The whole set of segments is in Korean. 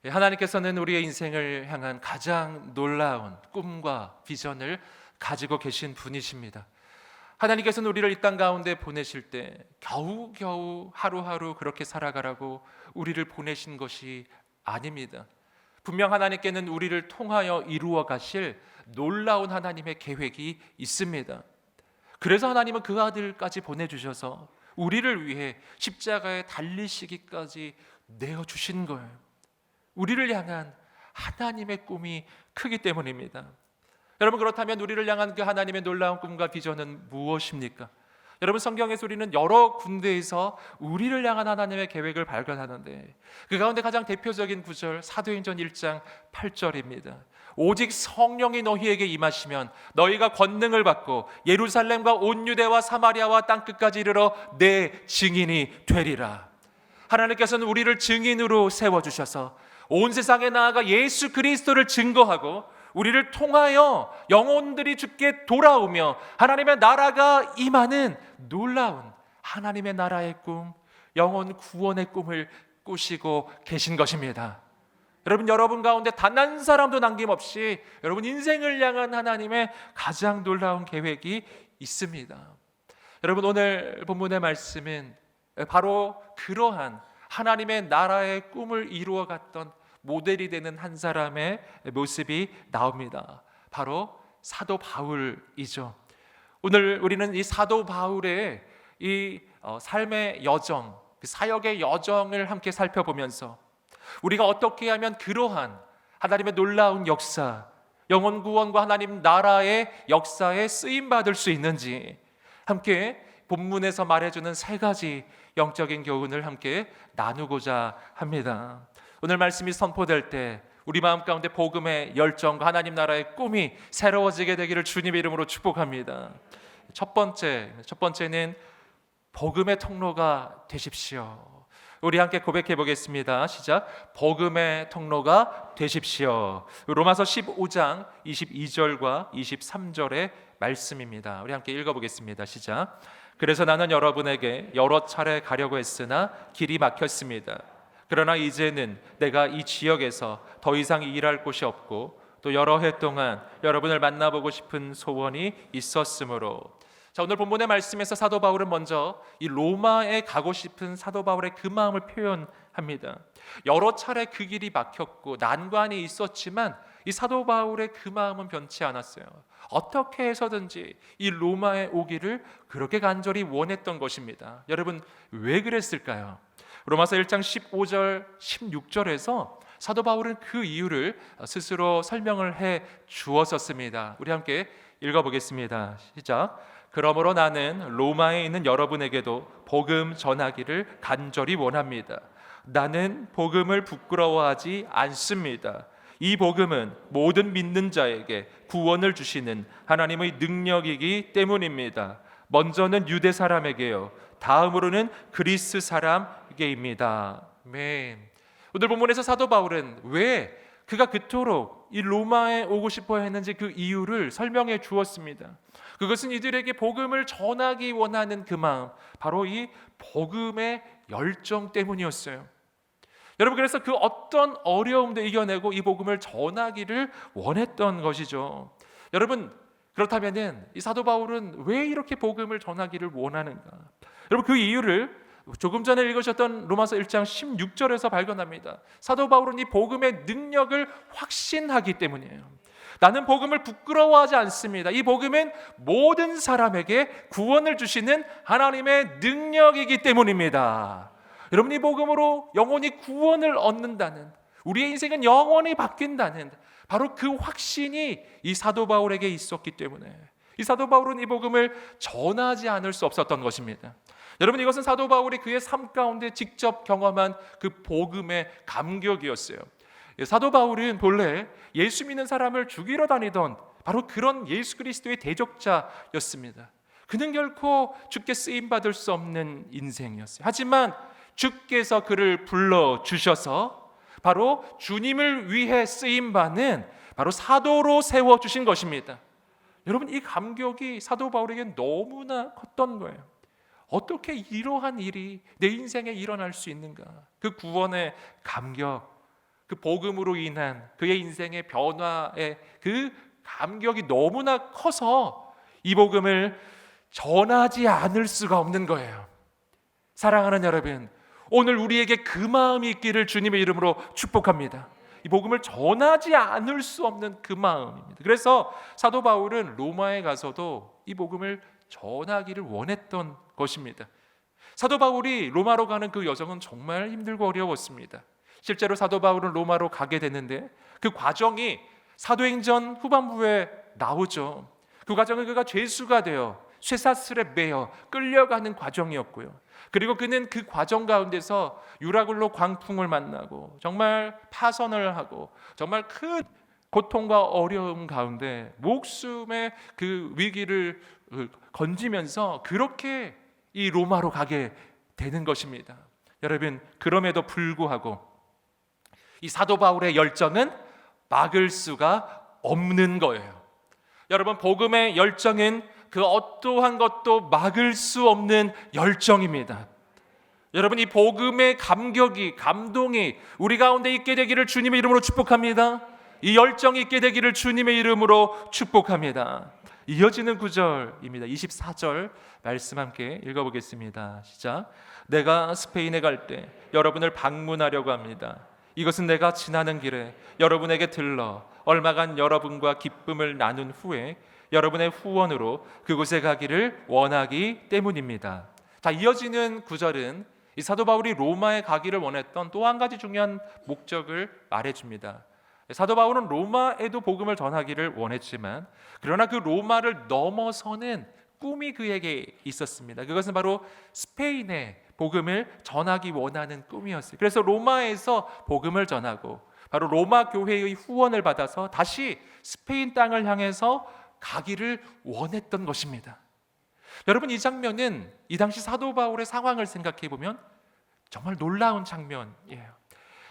하나님께서는 우리의 인생을 향한 가장 놀라운 꿈과 비전을 가지고 계신 분이십니다. 하나님께서는 우리를 이 땅 가운데 보내실 때 겨우겨우 하루하루 그렇게 살아가라고 우리를 보내신 것이 아닙니다. 분명 하나님께는 우리를 통하여 이루어 가실 놀라운 하나님의 계획이 있습니다. 그래서 하나님은 그 아들까지 보내주셔서 우리를 위해 십자가에 달리시기까지 내어주신 거예요. 우리를 향한 하나님의 꿈이 크기 때문입니다. 여러분, 그렇다면 우리를 향한 그 하나님의 놀라운 꿈과 비전은 무엇입니까? 여러분, 성경에서 우리는 여러 군데에서 우리를 향한 하나님의 계획을 발견하는데 그 가운데 가장 대표적인 구절 사도행전 1장 8절입니다. 오직 성령이 너희에게 임하시면 너희가 권능을 받고 예루살렘과 온 유대와 사마리아와 땅끝까지 이르러 내 증인이 되리라. 하나님께서는 우리를 증인으로 세워주셔서 온 세상에 나아가 예수 그리스도를 증거하고 우리를 통하여 영혼들이 주께 돌아오며 하나님의 나라가 임하는 놀라운 하나님의 나라의 꿈, 영혼 구원의 꿈을 꾸시고 계신 것입니다. 여러분 가운데 단 한 사람도 남김없이 여러분 인생을 향한 하나님의 가장 놀라운 계획이 있습니다. 여러분, 오늘 본문의 말씀은 바로 그러한 하나님의 나라의 꿈을 이루어갔던 모델이 되는 한 사람의 모습이 나옵니다. 바로 사도 바울이죠. 오늘 우리는 이 사도 바울의 이 삶의 여정, 그 사역의 여정을 함께 살펴보면서 우리가 어떻게 하면 그러한 하나님의 놀라운 역사, 영혼 구원과 하나님 나라의 역사에 쓰임 받을 수 있는지 함께 본문에서 말해주는 세 가지 영적인 교훈을 함께 나누고자 합니다. 오늘 말씀이 선포될 때 우리 마음 가운데 복음의 열정과 하나님 나라의 꿈이 새로워지게 되기를 주님의 이름으로 축복합니다. 첫 번째는 복음의 통로가 되십시오. 우리 함께 고백해 보겠습니다. 시작. 복음의 통로가 되십시오. 로마서 15장 22절과 23절의 말씀입니다. 우리 함께 읽어보겠습니다. 시작. 그래서 나는 여러분에게 여러 차례 가려고 했으나 길이 막혔습니다. 그러나 이제는 내가 이 지역에서 더 이상 일할 곳이 없고 또 여러 해 동안 여러분을 만나보고 싶은 소원이 있었으므로. 자, 오늘 본문의 말씀에서 사도 바울은 먼저 이 로마에 가고 싶은 사도 바울의 그 마음을 표현합니다. 여러 차례 그 길이 막혔고 난관이 있었지만 이 사도 바울의 그 마음은 변치 않았어요. 어떻게 해서든지 이 로마에 오기를 그렇게 간절히 원했던 것입니다. 여러분, 왜 그랬을까요? 로마서 1장 15절 16절에서 사도 바울은 그 이유를 스스로 설명을 해 주었었습니다. 우리 함께 읽어보겠습니다. 시작. 그러므로 나는 로마에 있는 여러분에게도 복음 전하기를 간절히 원합니다. 나는 복음을 부끄러워하지 않습니다. 이 복음은 모든 믿는 자에게 구원을 주시는 하나님의 능력이기 때문입니다. 먼저는 유대 사람에게요, 다음으로는 그리스 사람에게입니다. 아멘. 오늘 본문에서 사도 바울은 왜 그가 그토록 이 로마에 오고 싶어 했는지 그 이유를 설명해 주었습니다. 그것은 이들에게 복음을 전하기 원하는 그 마음, 바로 이 복음의 열정 때문이었어요. 여러분, 그래서 그 어떤 어려움도 이겨내고 이 복음을 전하기를 원했던 것이죠. 여러분, 그렇다면은 이 사도 바울은 왜 이렇게 복음을 전하기를 원하는가? 여러분, 그 이유를 조금 전에 읽으셨던 로마서 1장 16절에서 발견합니다. 사도 바울은 이 복음의 능력을 확신하기 때문이에요. 나는 복음을 부끄러워하지 않습니다. 이 복음은 모든 사람에게 구원을 주시는 하나님의 능력이기 때문입니다. 여러분, 이 복음으로 영혼이 구원을 얻는다는, 우리의 인생은 영원히 바뀐다는 바로 그 확신이 이 사도 바울에게 있었기 때문에 이 사도 바울은 이 복음을 전하지 않을 수 없었던 것입니다. 여러분, 이것은 사도 바울이 그의 삶 가운데 직접 경험한 그 복음의 감격이었어요. 사도 바울은 본래 예수 믿는 사람을 죽이러 다니던 바로 그런 예수 그리스도의 대적자였습니다. 그는 결코 주께 쓰임받을 수 없는 인생이었어요. 하지만 주께서 그를 불러주셔서 바로 주님을 위해 쓰임받는 바로 사도로 세워주신 것입니다. 여러분, 이 감격이 사도 바울에게 너무나 컸던 거예요. 어떻게 이러한 일이 내 인생에 일어날 수 있는가? 그 구원의 감격, 그 복음으로 인한 그의 인생의 변화의 그 감격이 너무나 커서 이 복음을 전하지 않을 수가 없는 거예요. 사랑하는 여러분, 오늘 우리에게 그 마음이 있기를 주님의 이름으로 축복합니다. 이 복음을 전하지 않을 수 없는 그 마음입니다. 그래서 사도 바울은 로마에 가서도 이 복음을 전하기를 원했던 것입니다. 사도 바울이 로마로 가는 그 여정은 정말 힘들고 어려웠습니다. 실제로 사도 바울은 로마로 가게 됐는데 그 과정이 사도행전 후반부에 나오죠. 그 과정은 그가 죄수가 되어 쇠사슬에 매여 끌려가는 과정이었고요. 그리고 그는 그 과정 가운데서 유라굴로 광풍을 만나고 정말 파선을 하고 정말 큰 고통과 어려움 가운데 목숨의 그 위기를 건지면서 그렇게 이 로마로 가게 되는 것입니다. 여러분, 그럼에도 불구하고 이 사도 바울의 열정은 막을 수가 없는 거예요. 여러분, 복음의 열정은 그 어떠한 것도 막을 수 없는 열정입니다. 여러분, 이 복음의 감격이, 감동이 우리 가운데 있게 되기를 주님의 이름으로 축복합니다. 이 열정이 있게 되기를 주님의 이름으로 축복합니다. 이어지는 구절입니다. 24절 말씀 함께 읽어보겠습니다. 시작. 내가 스페인에 갈 때 여러분을 방문하려고 합니다. 이것은 내가 지나는 길에 여러분에게 들러 얼마간 여러분과 기쁨을 나눈 후에 여러분의 후원으로 그곳에 가기를 원하기 때문입니다. 자, 이어지는 구절은 이 사도 바울이 로마에 가기를 원했던 또 한 가지 중요한 목적을 말해줍니다. 사도 바울은 로마에도 복음을 전하기를 원했지만 그러나 그 로마를 넘어서는 꿈이 그에게 있었습니다. 그것은 바로 스페인에 복음을 전하기 원하는 꿈이었어요. 그래서 로마에서 복음을 전하고 바로 로마 교회의 후원을 받아서 다시 스페인 땅을 향해서 가기를 원했던 것입니다. 여러분, 이 장면은 이 당시 사도 바울의 상황을 생각해 보면 정말 놀라운 장면이에요.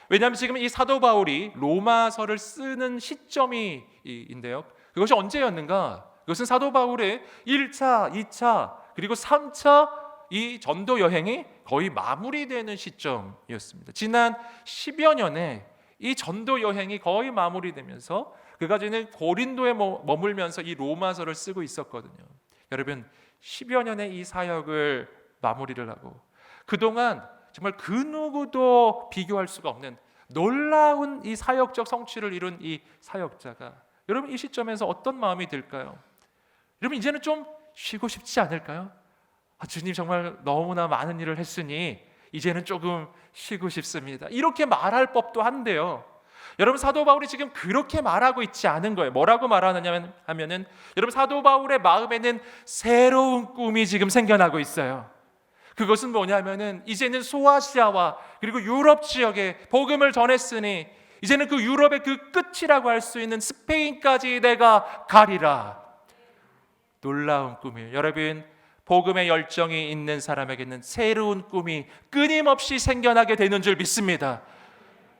왜냐하면 지금 이 사도 바울이 로마서를 쓰는 시점인데요. 그것이 언제였는가? 그것은 사도 바울의 1차, 2차 그리고 3차 이 전도 여행이 거의 마무리되는 시점이었습니다. 지난 10여 년에 이 전도 여행이 거의 마무리되면서 그가 지금 고린도에 머물면서 이 로마서를 쓰고 있었거든요. 여러분, 10여 년의 이 사역을 마무리를 하고 그동안 정말 그 누구도 비교할 수가 없는 놀라운 이 사역적 성취를 이룬 이 사역자가 여러분 이 시점에서 어떤 마음이 들까요? 여러분, 이제는 좀 쉬고 싶지 않을까요? 주님, 정말 너무나 많은 일을 했으니 이제는 조금 쉬고 싶습니다. 이렇게 말할 법도 한데요. 여러분, 사도 바울이 지금 그렇게 말하고 있지 않은 거예요. 뭐라고 말하느냐 하면은 여러분, 사도 바울의 마음에는 새로운 꿈이 지금 생겨나고 있어요. 그것은 뭐냐면은 이제는 소아시아와 그리고 유럽 지역에 복음을 전했으니 이제는 그 유럽의 그 끝이라고 할 수 있는 스페인까지 내가 가리라. 놀라운 꿈이에요. 여러분, 복음의 열정이 있는 사람에게는 새로운 꿈이 끊임없이 생겨나게 되는 줄 믿습니다.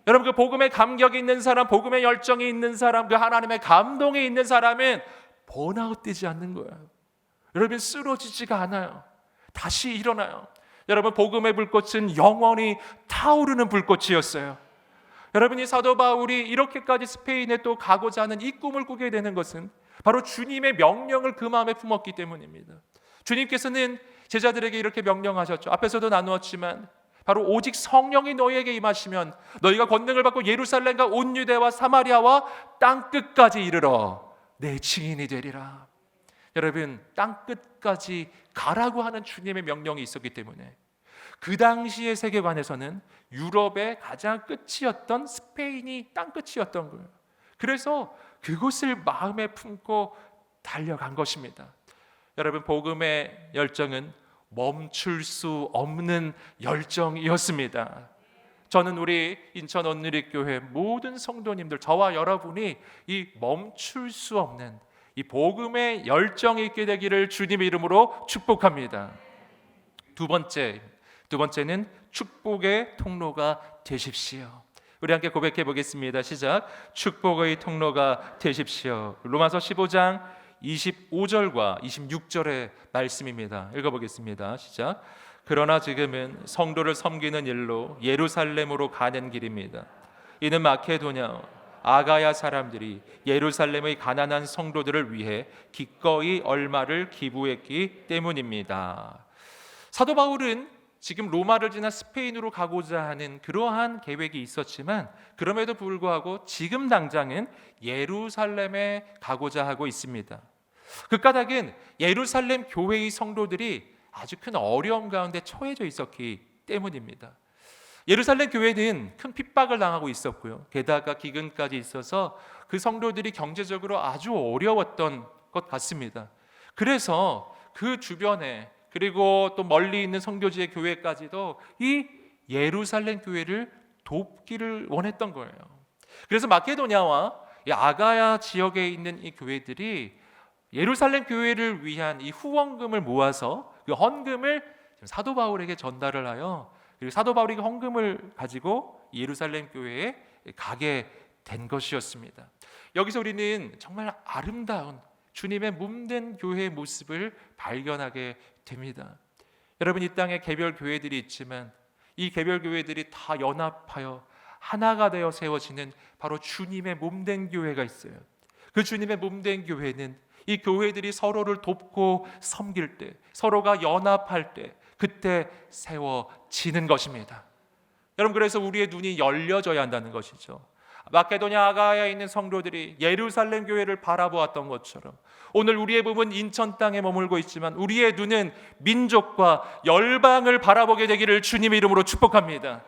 여러분, 그 복음의 감격이 있는 사람, 복음의 열정이 있는 사람, 그 하나님의 감동이 있는 사람은 번아웃 되지 않는 거예요. 여러분, 쓰러지지가 않아요. 다시 일어나요. 여러분, 복음의 불꽃은 영원히 타오르는 불꽃이었어요. 여러분, 이 사도 바울이 이렇게까지 스페인에 또 가고자 하는 이 꿈을 꾸게 되는 것은 바로 주님의 명령을 그 마음에 품었기 때문입니다. 주님께서는 제자들에게 이렇게 명령하셨죠. 앞에서도 나누었지만 바로 오직 성령이 너희에게 임하시면 너희가 권능을 받고 예루살렘과 온 유대와 사마리아와 땅끝까지 이르러 내 증인이 되리라. 여러분, 땅끝까지 가라고 하는 주님의 명령이 있었기 때문에 그 당시의 세계관에서는 유럽의 가장 끝이었던 스페인이 땅끝이었던 거예요. 그래서 그곳을 마음에 품고 달려간 것입니다. 여러분, 복음의 열정은 멈출 수 없는 열정이었습니다. 저는 우리 인천 온누리교회 모든 성도님들, 저와 여러분이 이 멈출 수 없는 이 복음의 열정이 있게 되기를 주님의 이름으로 축복합니다. 두 번째는 축복의 통로가 되십시오. 우리 함께 고백해 보겠습니다. 시작. 축복의 통로가 되십시오. 로마서 15장 25절과 26절의 말씀입니다. 읽어보겠습니다. 시작. 그러나 지금은 성도를 섬기는 일로 예루살렘으로 가는 길입니다. 이는 마케도냐 아가야 사람들이 예루살렘의 가난한 성도들을 위해 기꺼이 얼마를 기부했기 때문입니다. 사도 바울은 지금 로마를 지나 스페인으로 가고자 하는 그러한 계획이 있었지만 그럼에도 불구하고 지금 당장은 예루살렘에 가고자 하고 있습니다. 그 까닭은 예루살렘 교회의 성도들이 아주 큰 어려움 가운데 처해져 있었기 때문입니다. 예루살렘 교회는 큰 핍박을 당하고 있었고요. 게다가 기근까지 있어서 그 성도들이 경제적으로 아주 어려웠던 것 같습니다. 그래서 그 주변에 그리고 또 멀리 있는 선교지의 교회까지도 이 예루살렘 교회를 돕기를 원했던 거예요. 그래서 마케도냐와 이 아가야 지역에 있는 이 교회들이 예루살렘 교회를 위한 이 후원금을 모아서 그 헌금을 사도 바울에게 전달을 하여 그리고 사도 바울이 그 헌금을 가지고 예루살렘 교회에 가게 된 것이었습니다. 여기서 우리는 정말 아름다운 주님의 몸된 교회의 모습을 발견하게 됩니다. 여러분, 이 땅에 개별 교회들이 있지만 이 개별 교회들이 다 연합하여 하나가 되어 세워지는 바로 주님의 몸된 교회가 있어요. 그 주님의 몸된 교회는 이 교회들이 서로를 돕고 섬길 때, 서로가 연합할 때 그때 세워지는 것입니다. 여러분, 그래서 우리의 눈이 열려져야 한다는 것이죠. 마케도냐 아가야에 있는 성도들이 예루살렘 교회를 바라보았던 것처럼 오늘 우리의 몸은 인천 땅에 머물고 있지만 우리의 눈은 민족과 열방을 바라보게 되기를 주님의 이름으로 축복합니다.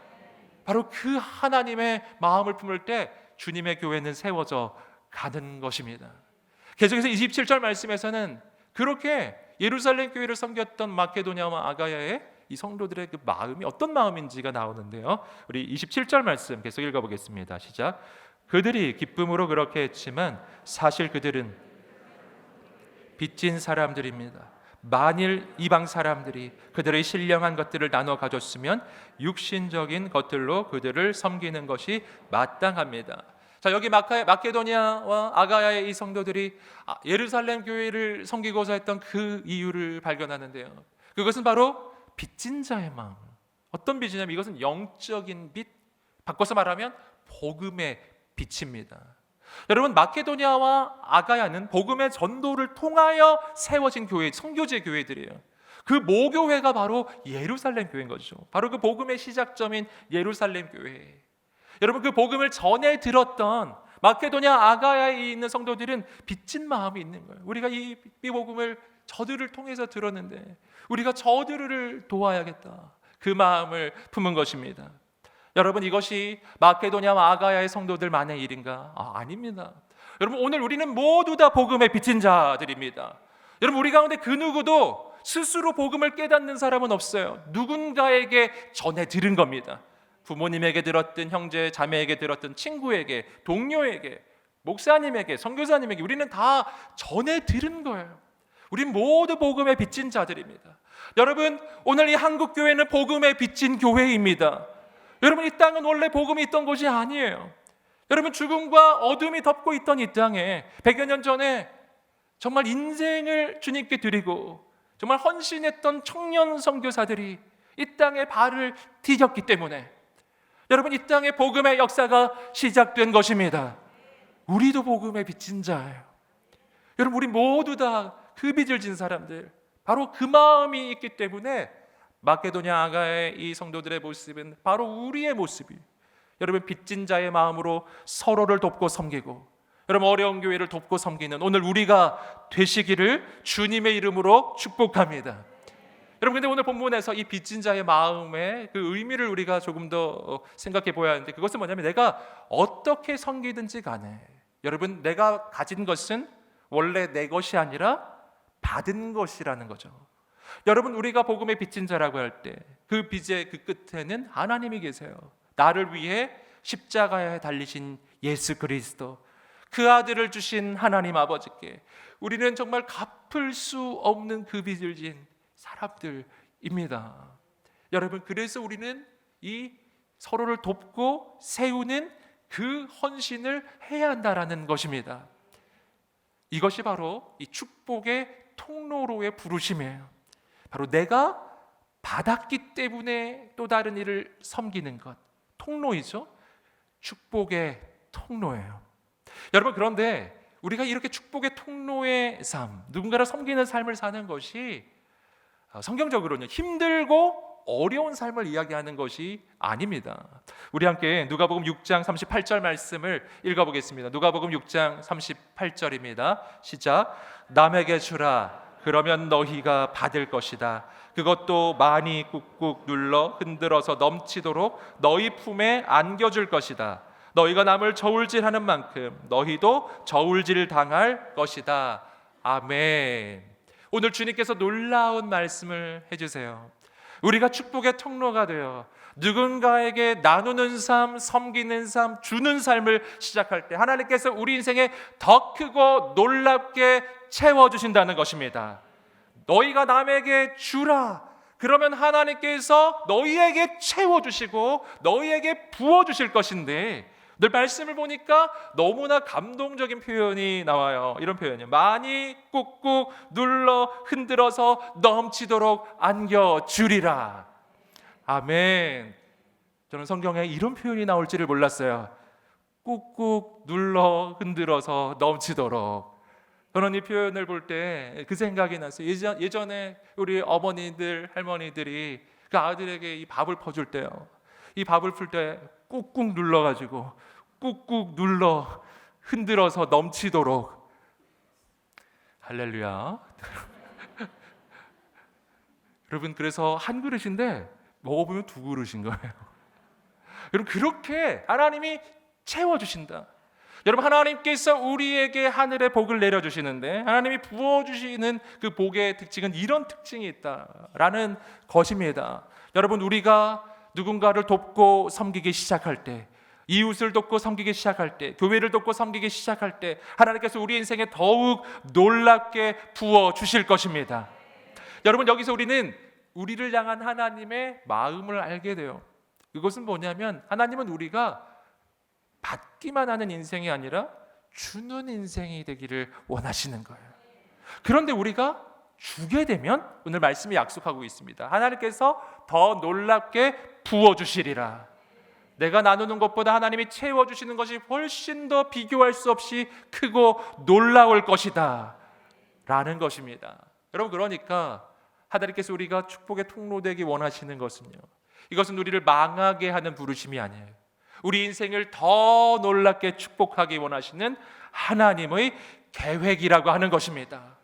바로 그 하나님의 마음을 품을 때 주님의 교회는 세워져 가는 것입니다. 계속해서 27절 말씀에서는 그렇게 예루살렘 교회를 섬겼던 마케도냐와 아가야의 이 성도들의 그 마음이 어떤 마음인지가 나오는데요. 우리 27절 말씀 계속 읽어보겠습니다. 시작. 그들이 기쁨으로 그렇게 했지만 사실 그들은 빚진 사람들입니다. 만일 이방 사람들이 그들의 신령한 것들을 나눠 가졌으면 육신적인 것들로 그들을 섬기는 것이 마땅합니다. 자, 여기 마케도니아와 아가야의 이 성도들이 예루살렘 교회를 섬기고자 했던 그 이유를 발견하는데요. 그것은 바로 빚진 자의 마음. 어떤 빚이냐면 이것은 영적인 빚, 바꿔서 말하면 복음의 빚입니다. 여러분, 마케도니아와 아가야는 복음의 전도를 통하여 세워진 교회, 선교제 교회들이에요. 그 모교회가 바로 예루살렘 교회인 거죠. 바로 그 복음의 시작점인 예루살렘 교회. 여러분, 그 복음을 전에 들었던 마케도냐 아가야에 있는 성도들은 빚진 마음이 있는 거예요. 우리가 이 복음을 저들을 통해서 들었는데 우리가 저들을 도와야겠다, 그 마음을 품은 것입니다. 여러분, 이것이 마케도냐와 아가야의 성도들만의 일인가? 아닙니다. 여러분, 오늘 우리는 모두 다 복음에 빚진 자들입니다. 여러분, 우리 가운데 그 누구도 스스로 복음을 깨닫는 사람은 없어요. 누군가에게 전해 들은 겁니다. 부모님에게 들었든 형제 자매에게 들었든 친구에게, 동료에게, 목사님에게, 선교사님에게 우리는 다 전해 들은 거예요. 우린 모두 복음에 빚진 자들입니다. 여러분, 오늘 이 한국 교회는 복음에 빚진 교회입니다. 여러분, 이 땅은 원래 복음이 있던 곳이 아니에요. 여러분, 죽음과 어둠이 덮고 있던 이 땅에 100여 년 전에 정말 인생을 주님께 드리고 정말 헌신했던 청년 선교사들이 이 땅에 발을 디뎠기 때문에 여러분, 이 땅에 복음의 역사가 시작된 것입니다. 우리도 복음에 빚진 자예요. 여러분, 우리 모두 다 그 빚을 진 사람들, 바로 그 마음이 있기 때문에 마케도냐 아가의 이 성도들의 모습은 바로 우리의 모습이에요. 여러분, 빚진 자의 마음으로 서로를 돕고 섬기고 여러분, 어려운 교회를 돕고 섬기는 오늘 우리가 되시기를 주님의 이름으로 축복합니다. 여러분, 근데 오늘 본문에서 이 빚진 자의 마음의 그 의미를 우리가 조금 더 생각해 보아야 하는데, 그것은 뭐냐면 내가 어떻게 섬기든지 간에 여러분, 내가 가진 것은 원래 내 것이 아니라 받은 것이라는 거죠. 여러분, 우리가 복음의 빚진 자라고 할 때 그 빚의 그 끝에는 하나님이 계세요. 나를 위해 십자가에 달리신 예수 그리스도, 그 아들을 주신 하나님 아버지께 우리는 정말 갚을 수 없는 그 빚을 진 사람들입니다. 여러분, 그래서 우리는 이 서로를 돕고 세우는 그 헌신을 해야 한다라는 것입니다. 이것이 바로 이 축복의 통로로의 부르심이에요. 바로 내가 받았기 때문에 또 다른 일을 섬기는 것, 통로이죠. 축복의 통로예요. 여러분, 그런데 우리가 이렇게 축복의 통로의 삶, 누군가를 섬기는 삶을 사는 것이 성경적으로는 힘들고 어려운 삶을 이야기하는 것이 아닙니다. 우리 함께 누가복음 6장 38절 말씀을 읽어보겠습니다. 누가복음 6장 38절입니다. 시작. 남에게 주라, 그러면 너희가 받을 것이다. 그것도 많이 꾹꾹 눌러 흔들어서 넘치도록 너희 품에 안겨줄 것이다. 너희가 남을 저울질하는 만큼 너희도 저울질 당할 것이다. 아멘. 오늘 주님께서 놀라운 말씀을 해주세요. 우리가 축복의 통로가 되어 누군가에게 나누는 삶, 섬기는 삶, 주는 삶을 시작할 때 하나님께서 우리 인생에 더 크고 놀랍게 채워주신다는 것입니다. 너희가 남에게 주라, 그러면 하나님께서 너희에게 채워주시고 너희에게 부어주실 것인데, 늘 말씀을 보니까 너무나 감동적인 표현이 나와요. 이런 표현이요. 많이 꾹꾹 눌러 흔들어서 넘치도록 안겨주리라. 아멘. 저는 성경에 이런 표현이 나올지를 몰랐어요. 꾹꾹 눌러 흔들어서 넘치도록. 저는 이 표현을 볼 때 그 생각이 났어요. 예전에 우리 어머니들, 할머니들이 그 아들에게 이 밥을 퍼줄 때요, 이 밥을 풀 때 꾹꾹 눌러가지고 꾹꾹 눌러 흔들어서 넘치도록. 할렐루야. 여러분, 그래서 한 그릇인데 먹어보면 두 그릇인 거예요. 여러분, 그렇게 하나님이 채워주신다. 여러분, 하나님께서 우리에게 하늘의 복을 내려주시는데 하나님이 부어주시는 그 복의 특징은 이런 특징이 있다라는 것입니다. 여러분, 우리가 누군가를 돕고 섬기기 시작할 때, 이웃을 돕고 섬기기 시작할 때, 교회를 돕고 섬기기 시작할 때 하나님께서 우리 인생에 더욱 놀랍게 부어주실 것입니다. 여러분, 여기서 우리는 우리를 향한 하나님의 마음을 알게 돼요. 그것은 뭐냐면 하나님은 우리가 받기만 하는 인생이 아니라 주는 인생이 되기를 원하시는 거예요. 그런데 우리가 주게 되면 오늘 말씀이 약속하고 있습니다. 하나님께서 더 놀랍게 부어주시리라. 내가 나누는 것보다 하나님이 채워주시는 것이 훨씬 더 비교할 수 없이 크고 놀라울 것이다 라는 것입니다. 여러분, 그러니까 하나님께서 우리가 축복의 통로 되기 원하시는 것은요, 이것은 우리를 망하게 하는 부르심이 아니에요. 우리 인생을 더 놀랍게 축복하기 원하시는 하나님의 계획이라고 하는 것입니다.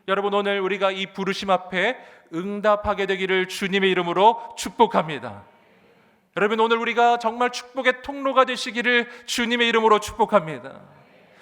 여러분, 오늘 우리가 이 부르심 앞에 응답하게 되기를 주님의 이름으로 축복합니다. 여러분, 오늘 우리가 정말 축복의 통로가 되시기를 주님의 이름으로 축복합니다.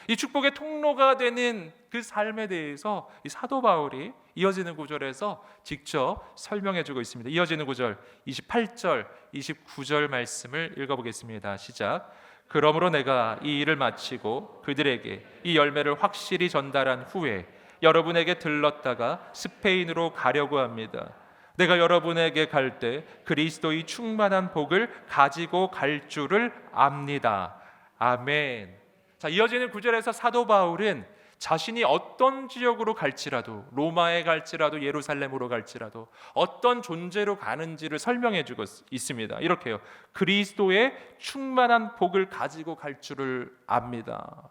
이 축복의 통로가 되는 그 삶에 대해서 이 사도 바울이 이어지는 구절에서 직접 설명해 주고 있습니다. 이어지는 구절 28절, 29절 말씀을 읽어보겠습니다. 시작. 그러므로 내가 이 일을 마치고 그들에게 이 열매를 확실히 전달한 후에 여러분에게 들렀다가 스페인으로 가려고 합니다. 내가 여러분에게 갈 때 그리스도의 충만한 복을 가지고 갈 줄을 압니다. 아멘. 자, 이어지는 구절에서 사도 바울은 자신이 어떤 지역으로 갈지라도, 로마에 갈지라도 예루살렘으로 갈지라도 어떤 존재로 가는지를 설명해 주고 있습니다. 이렇게요. 그리스도의 충만한 복을 가지고 갈 줄을 압니다.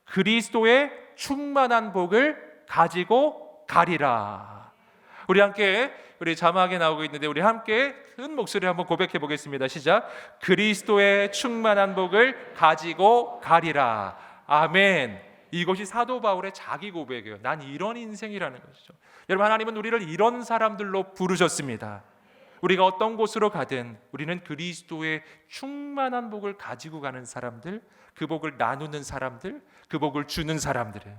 그리스도의 충만한 복을 가지고 가리라. 우리 함께, 우리 자막에 나오고 있는데 우리 함께 큰 목소리로 한번 고백해 보겠습니다. 시작. 그리스도의 충만한 복을 가지고 가리라. 아멘. 이것이 사도 바울의 자기 고백이에요. 난 이런 인생이라는 것이죠. 여러분, 하나님은 우리를 이런 사람들로 부르셨습니다. 우리가 어떤 곳으로 가든 우리는 그리스도의 충만한 복을 가지고 가는 사람들, 그 복을 나누는 사람들, 그 복을 주는 사람들이에요.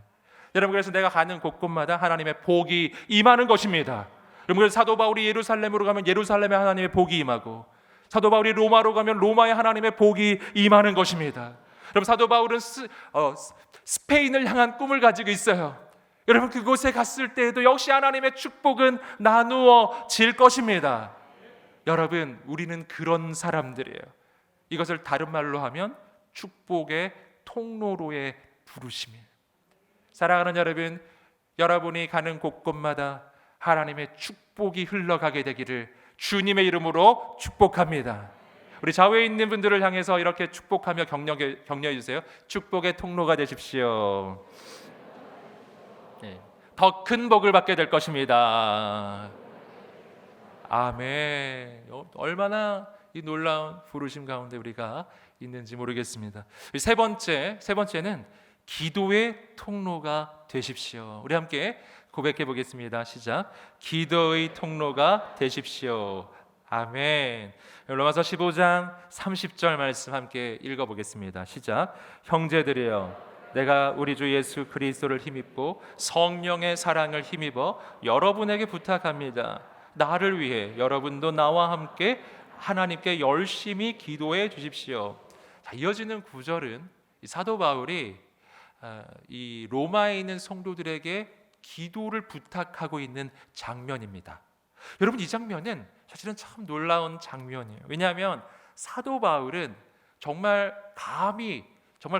여러분, 그래서 내가 가는 곳곳마다 하나님의 복이 임하는 것입니다. 여러분, 그래서 사도 바울이 예루살렘으로 가면 예루살렘에 하나님의 복이 임하고, 사도 바울이 로마로 가면 로마에 하나님의 복이 임하는 것입니다. 여러분, 사도 바울은 스페인을 향한 꿈을 가지고 있어요. 여러분, 그곳에 갔을 때에도 역시 하나님의 축복은 나누어질 것입니다. 여러분, 우리는 그런 사람들이에요. 이것을 다른 말로 하면 축복의 통로로의 부르심이에요. 사랑하는 여러분, 여러분이 가는 곳곳마다 하나님의 축복이 흘러가게 되기를 주님의 이름으로 축복합니다. 우리 좌우에 있는 분들을 향해서 이렇게 축복하며 격려해 주세요. 축복의 통로가 되십시오. 네. 더 큰 복을 받게 될 것입니다. 아멘. 얼마나 이 놀라운 부르심 가운데 우리가 있는지 모르겠습니다. 세 번째는 기도의 통로가 되십시오. 우리 함께 고백해 보겠습니다. 시작. 기도의 통로가 되십시오. 아멘. 로마서 15장 30절 말씀 함께 읽어보겠습니다. 시작. 형제들이여, 내가 우리 주 예수 그리스도를 힘입고 성령의 사랑을 힘입어 여러분에게 부탁합니다. 나를 위해 여러분도 나와 함께 하나님께 열심히 기도해 주십시오. 자, 이어지는 구절은 사도 바울이 이 로마에 있는 성도들에게 기도를 부탁하고 있는 장면입니다. 여러분, 이 장면은 사실은 참 놀라운 장면이에요. 왜냐하면 사도 바울은 정말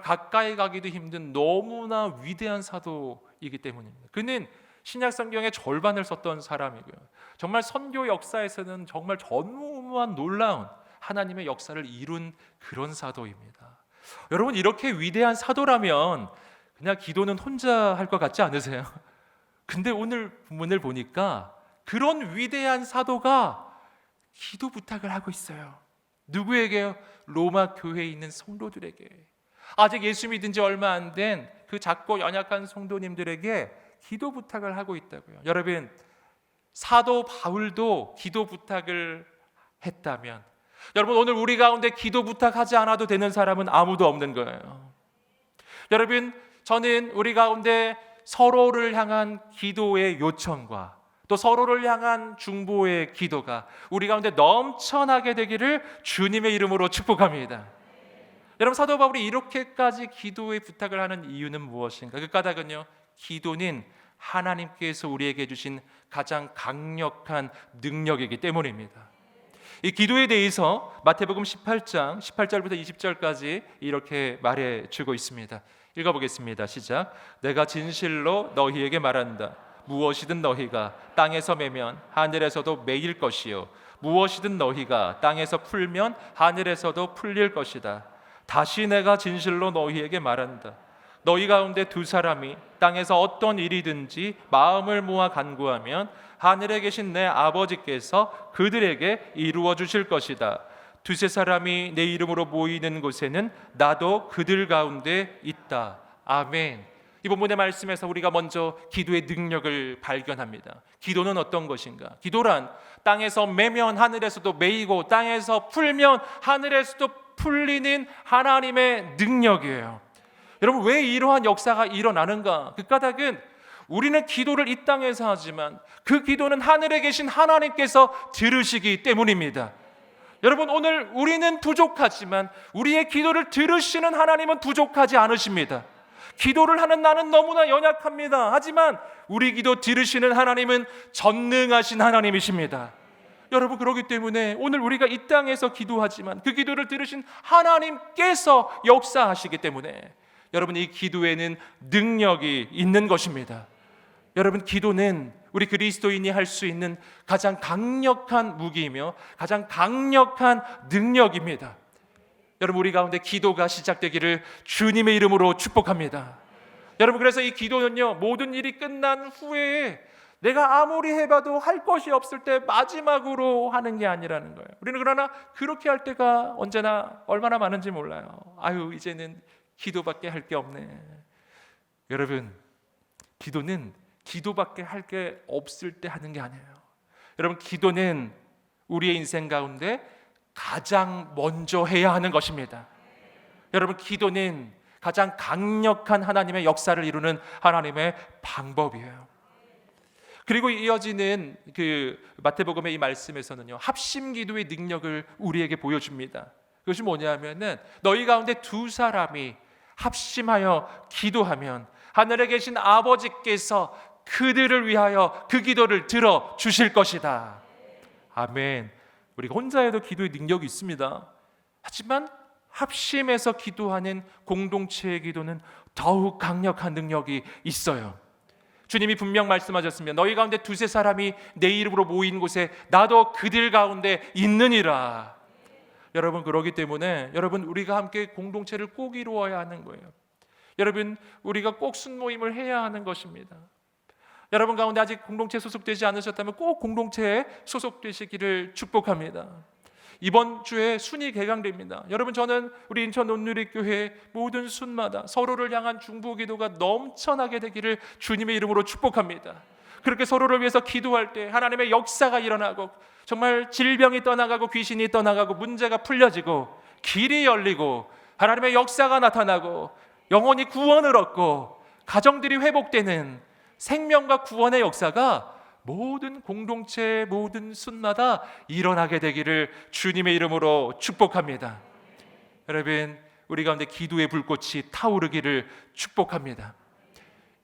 가까이 가기도 힘든 너무나 위대한 사도이기 때문입니다. 그는 신약 성경의 절반을 썼던 사람이고요. 정말 선교 역사에서는 정말 전무후무한 놀라운 하나님의 역사를 이룬 그런 사도입니다. 여러분, 이렇게 위대한 사도라면 그냥 기도는 혼자 할 것 같지 않으세요? 근데 오늘 본문을 보니까 그런 위대한 사도가 기도 부탁을 하고 있어요. 누구에게요? 로마 교회에 있는 성도들에게. 아직 예수 믿은 지 얼마 안 된 그 작고 연약한 성도님들에게 기도 부탁을 하고 있다고요. 여러분, 사도 바울도 기도 부탁을 했다면, 여러분, 오늘 우리 가운데 기도 부탁하지 않아도 되는 사람은 아무도 없는 거예요. 여러분, 저는 우리 가운데 서로를 향한 기도의 요청과 또 서로를 향한 중보의 기도가 우리 가운데 넘쳐나게 되기를 주님의 이름으로 축복합니다. 여러분, 사도 바울이 이렇게까지 기도의 부탁을 하는 이유는 무엇인가? 그 까닭은요, 기도는 하나님께서 우리에게 주신 가장 강력한 능력이기 때문입니다. 이 기도에 대해서 마태복음 18장 18절부터 20절까지 이렇게 말해주고 있습니다. 읽어보겠습니다. 시작. 내가 진실로 너희에게 말한다. 무엇이든 너희가 땅에서 매면 하늘에서도 매일 것이요, 무엇이든 너희가 땅에서 풀면 하늘에서도 풀릴 것이다. 다시 내가 진실로 너희에게 말한다. 너희 가운데 두 사람이 땅에서 어떤 일이든지 마음을 모아 간구하면 하늘에 계신 내 아버지께서 그들에게 이루어 주실 것이다. 두세 사람이 내 이름으로 모이는 곳에는 나도 그들 가운데 있다. 아멘. 이 본문의 말씀에서 우리가 먼저 기도의 능력을 발견합니다. 기도는 어떤 것인가? 기도란 땅에서 매면 하늘에서도 매이고 땅에서 풀면 하늘에서도 풀리는 하나님의 능력이에요. 여러분, 왜 이러한 역사가 일어나는가? 그 까닭은 우리는 기도를 이 땅에서 하지만 그 기도는 하늘에 계신 하나님께서 들으시기 때문입니다. 여러분, 오늘 우리는 부족하지만 우리의 기도를 들으시는 하나님은 부족하지 않으십니다. 기도를 하는 나는 너무나 연약합니다. 하지만 우리 기도 들으시는 하나님은 전능하신 하나님이십니다. 여러분, 그렇기 때문에 오늘 우리가 이 땅에서 기도하지만 그 기도를 들으신 하나님께서 역사하시기 때문에 여러분, 이 기도에는 능력이 있는 것입니다. 여러분, 기도는 우리 그리스도인이 할 수 있는 가장 강력한 무기이며 가장 강력한 능력입니다. 여러분, 우리 가운데 기도가 시작되기를 주님의 이름으로 축복합니다. 여러분, 그래서 이 기도는요, 모든 일이 끝난 후에 내가 아무리 해봐도 할 것이 없을 때 마지막으로 하는 게 아니라는 거예요. 우리는 그러나 그렇게 할 때가 언제나 얼마나 많은지 몰라요. 아유, 이제는 기도밖에 할 게 없네. 여러분, 기도는 기도밖에 할 게 없을 때 하는 게 아니에요. 여러분, 기도는 우리의 인생 가운데 가장 먼저 해야 하는 것입니다. 여러분, 기도는 가장 강력한 하나님의 역사를 이루는 하나님의 방법이에요. 그리고 이어지는 그 마태복음의 이 말씀에서는요, 합심 기도의 능력을 우리에게 보여줍니다. 그것이 뭐냐면은 너희 가운데 두 사람이 합심하여 기도하면 하늘에 계신 아버지께서 그들을 위하여 그 기도를 들어 주실 것이다. 아멘. 우리가 혼자 해도 기도의 능력이 있습니다. 하지만 합심해서 기도하는 공동체의 기도는 더욱 강력한 능력이 있어요. 주님이 분명 말씀하셨으면 너희 가운데 두세 사람이 내 이름으로 모인 곳에 나도 그들 가운데 있느니라. 여러분, 그러기 때문에 여러분, 우리가 함께 공동체를 꼭 이루어야 하는 거예요. 여러분, 우리가 꼭 순모임을 해야 하는 것입니다. 여러분 가운데 아직 공동체에 소속되지 않으셨다면 꼭 공동체에 소속되시기를 축복합니다. 이번 주에 순이 개강됩니다. 여러분, 저는 우리 인천 온누리교회 모든 순마다 서로를 향한 중보기도가 넘쳐나게 되기를 주님의 이름으로 축복합니다. 그렇게 서로를 위해서 기도할 때 하나님의 역사가 일어나고 정말 질병이 떠나가고 귀신이 떠나가고 문제가 풀려지고 길이 열리고 하나님의 역사가 나타나고 영혼이 구원을 얻고 가정들이 회복되는 생명과 구원의 역사가 모든 공동체, 모든 순마다 일어나게 되기를 주님의 이름으로 축복합니다. 여러분, 우리 가운데 기도의 불꽃이 타오르기를 축복합니다.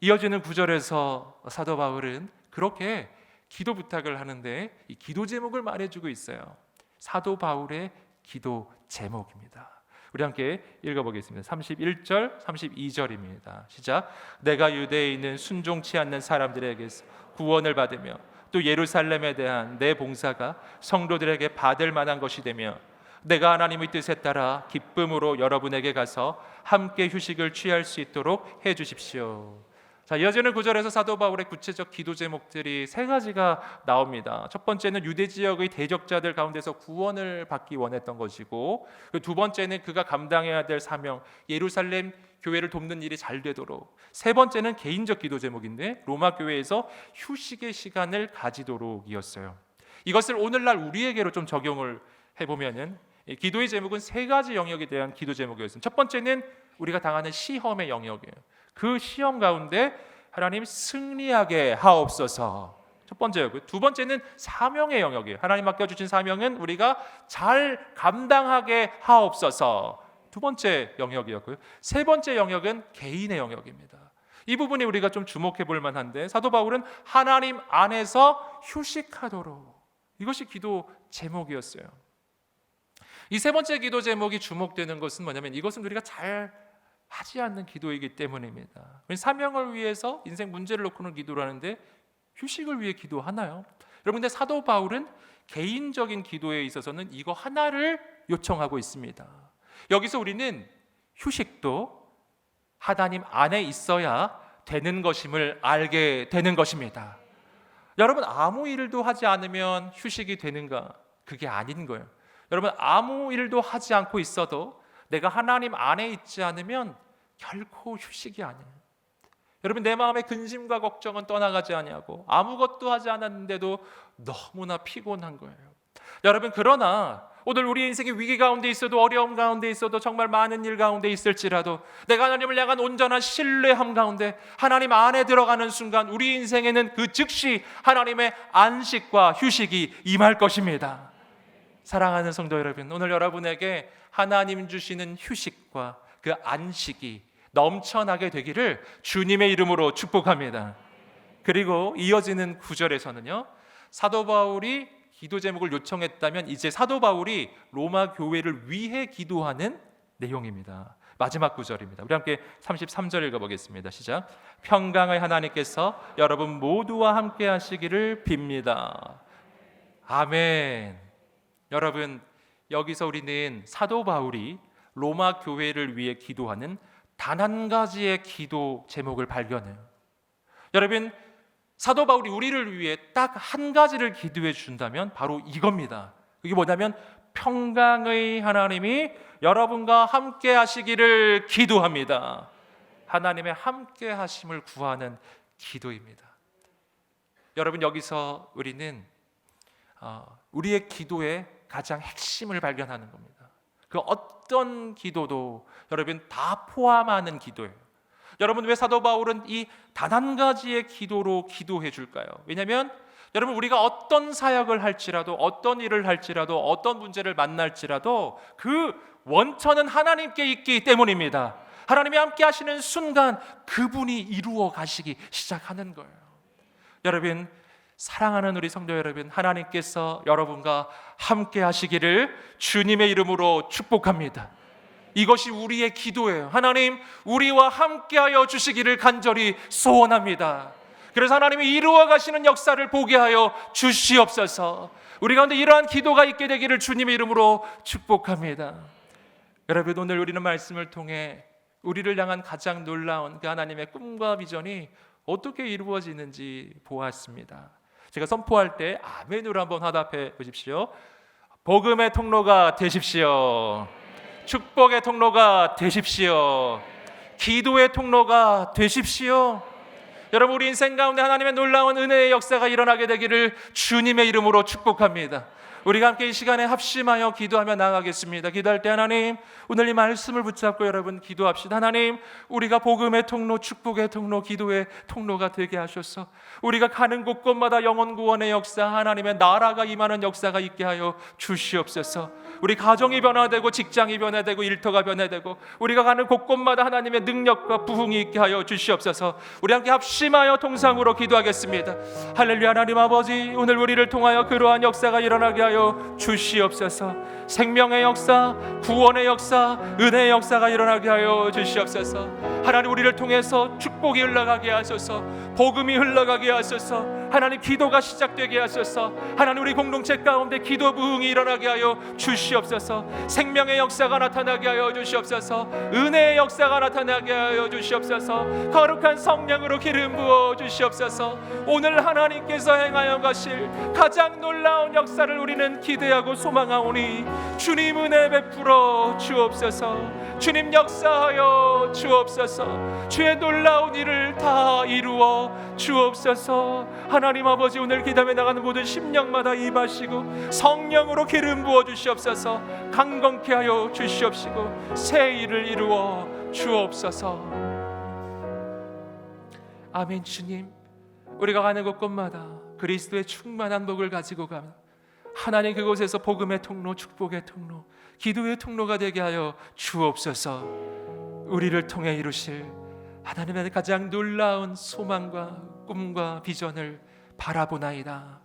이어지는 구절에서 사도 바울은 그렇게 기도 부탁을 하는데 이 기도 제목을 말해주고 있어요. 사도 바울의 기도 제목입니다. 우리 함께 읽어보겠습니다. 31절, 32절입니다. 시작. 내가 유대에 있는 순종치 않는 사람들에게서 구원을 받으며 또 예루살렘에 대한 내 봉사가 성도들에게 받을 만한 것이 되며 내가 하나님의 뜻에 따라 기쁨으로 여러분에게 가서 함께 휴식을 취할 수 있도록 해 주십시오. 자, 이어지는 구절에서 사도 바울의 구체적 기도 제목들이 세 가지가 나옵니다. 첫 번째는 유대 지역의 대적자들 가운데서 구원을 받기 원했던 것이고, 두 번째는 그가 감당해야 될 사명, 예루살렘 교회를 돕는 일이 잘 되도록, 세 번째는 개인적 기도 제목인데 로마 교회에서 휴식의 시간을 가지도록이었어요. 이것을 오늘날 우리에게로 좀 적용을 해보면은 기도의 제목은 세 가지 영역에 대한 기도 제목이었습니다. 첫 번째는 우리가 당하는 시험의 영역이에요. 그 시험 가운데 하나님 승리하게 하옵소서. 첫 번째였고요. 두 번째는 사명의 영역이에요. 하나님 맡겨주신 사명은 우리가 잘 감당하게 하옵소서. 두 번째 영역이었고요. 세 번째 영역은 개인의 영역입니다. 이 부분이 우리가 좀 주목해 볼 만한데 사도 바울은 하나님 안에서 휴식하도록, 이것이 기도 제목이었어요. 이 세 번째 기도 제목이 주목되는 것은 뭐냐면 이것은 우리가 잘 하지 않는 기도이기 때문입니다. 사명을 위해서 인생 문제를 놓고는 기도를 하는데 휴식을 위해 기도하나요? 여러분, 근데 사도 바울은 개인적인 기도에 있어서는 이거 하나를 요청하고 있습니다. 여기서 우리는 휴식도 하나님 안에 있어야 되는 것임을 알게 되는 것입니다. 여러분, 아무 일도 하지 않으면 휴식이 되는가? 그게 아닌 거예요. 여러분, 아무 일도 하지 않고 있어도 내가 하나님 안에 있지 않으면 결코 휴식이 아니에요. 여러분, 내 마음의 근심과 걱정은 떠나가지 아니하고 아무것도 하지 않았는데도 너무나 피곤한 거예요. 여러분, 그러나 오늘 우리 인생의 위기 가운데 있어도 어려움 가운데 있어도 정말 많은 일 가운데 있을지라도 내가 하나님을 향한 온전한 신뢰함 가운데 하나님 안에 들어가는 순간 우리 인생에는 그 즉시 하나님의 안식과 휴식이 임할 것입니다. 사랑하는 성도 여러분, 오늘 여러분에게 하나님 주시는 휴식과 그 안식이 넘쳐나게 되기를 주님의 이름으로 축복합니다. 그리고 이어지는 구절에서는요, 사도 바울이 기도 제목을 요청했다면 이제 사도 바울이 로마 교회를 위해 기도하는 내용입니다. 마지막 구절입니다. 우리 함께 33절 읽어보겠습니다. 시작. 평강의 하나님께서 여러분 모두와 함께 하시기를 빕니다. 아멘. 여러분, 여기서 우리는 사도 바울이 로마 교회를 위해 기도하는 단 한 가지의 기도 제목을 발견해요. 여러분, 사도 바울이 우리를 위해 딱 한 가지를 기도해 준다면 바로 이겁니다. 그게 뭐냐면 평강의 하나님이 여러분과 함께 하시기를 기도합니다. 하나님의 함께 하심을 구하는 기도입니다. 여러분, 여기서 우리는 우리의 기도의 가장 핵심을 발견하는 겁니다. 그 어떤 기도도 여러분 다 포함하는 기도예요. 여러분, 왜 사도 바울은 이 단 한 가지의 기도로 기도해 줄까요? 왜냐하면 여러분, 우리가 어떤 사역을 할지라도 어떤 일을 할지라도 어떤 문제를 만날지라도 그 원천은 하나님께 있기 때문입니다. 하나님이 함께 하시는 순간 그분이 이루어 가시기 시작하는 거예요. 여러분, 사랑하는 우리 성도 여러분, 하나님께서 여러분과 함께 하시기를 주님의 이름으로 축복합니다. 이것이 우리의 기도예요. 하나님, 우리와 함께하여 주시기를 간절히 소원합니다. 그래서 하나님이 이루어 가시는 역사를 보게 하여 주시옵소서. 우리 가운데 이러한 기도가 있게 되기를 주님의 이름으로 축복합니다. 여러분, 오늘 우리는 말씀을 통해 우리를 향한 가장 놀라운 그 하나님의 꿈과 비전이 어떻게 이루어지는지 보았습니다. 제가 선포할 때 아멘으로 한번 화답해 보십시오. 복음의 통로가 되십시오. 축복의 통로가 되십시오. 기도의 통로가 되십시오. 여러분, 우리 인생 가운데 하나님의 놀라운 은혜의 역사가 일어나게 되기를 주님의 이름으로 축복합니다. 우리가 함께 이 시간에 합심하여 기도하며 나아가겠습니다. 기도할 때 하나님, 오늘 이 말씀을 붙잡고 여러분 기도합시다. 하나님, 우리가 복음의 통로, 축복의 통로, 기도의 통로가 되게 하셔서 우리가 가는 곳곳마다 영혼 구원의 역사, 하나님의 나라가 임하는 역사가 있게 하여 주시옵소서. 우리 가정이 변화되고 직장이 변화되고 일터가 변화되고 우리가 가는 곳곳마다 하나님의 능력과 부흥이 있게 하여 주시옵소서. 우리 함께 합심하여 통성으로 기도하겠습니다. 할렐루야. 하나님 아버지, 오늘 우리를 통하여 그러한 역사가 일어나게 하여 주시옵소서. 생명의 역사, 구원의 역사, 은혜의 역사가 일어나게 하여 주시옵소서. 하나님, 우리를 통해서 축복이 흘러가게 하소서. 복음이 흘러가게 하소서. 하나님, 기도가 시작되게 하소서. 하나님, 우리 공동체 가운데 기도 부흥이 일어나게 하여 주시옵소서. 생명의 역사가 나타나게 하여 주시옵소서. 은혜의 역사가 나타나게 하여 주시옵소서. 거룩한 성령으로 기름 부어 주시옵소서. 오늘 하나님께서 행하여 가실 가장 놀라운 역사를 우리는 기대하고 소망하오니 주님 은혜 베풀어 주옵소서. 주님 역사하여 주옵소서. 주의 놀라운 일을 다 이루어 주옵소서. 하나님 아버지, 오늘 기도에 나가는 모든 심령마다 임하시고 성령으로 기름 부어 주시옵소서. 강건케 하여 주시옵시고 새 일을 이루어 주옵소서. 아멘. 주님, 우리가 가는 곳곳마다 그리스도의 충만한 복을 가지고 가면 하나님 그곳에서 복음의 통로, 축복의 통로, 기도의 통로가 되게 하여 주옵소서. 우리를 통해 이루실 하나님의 가장 놀라운 소망과 꿈과 비전을 바라보나이다.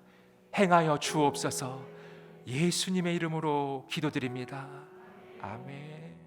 행하여 주옵소서. 예수님의 이름으로 기도드립니다. 아멘.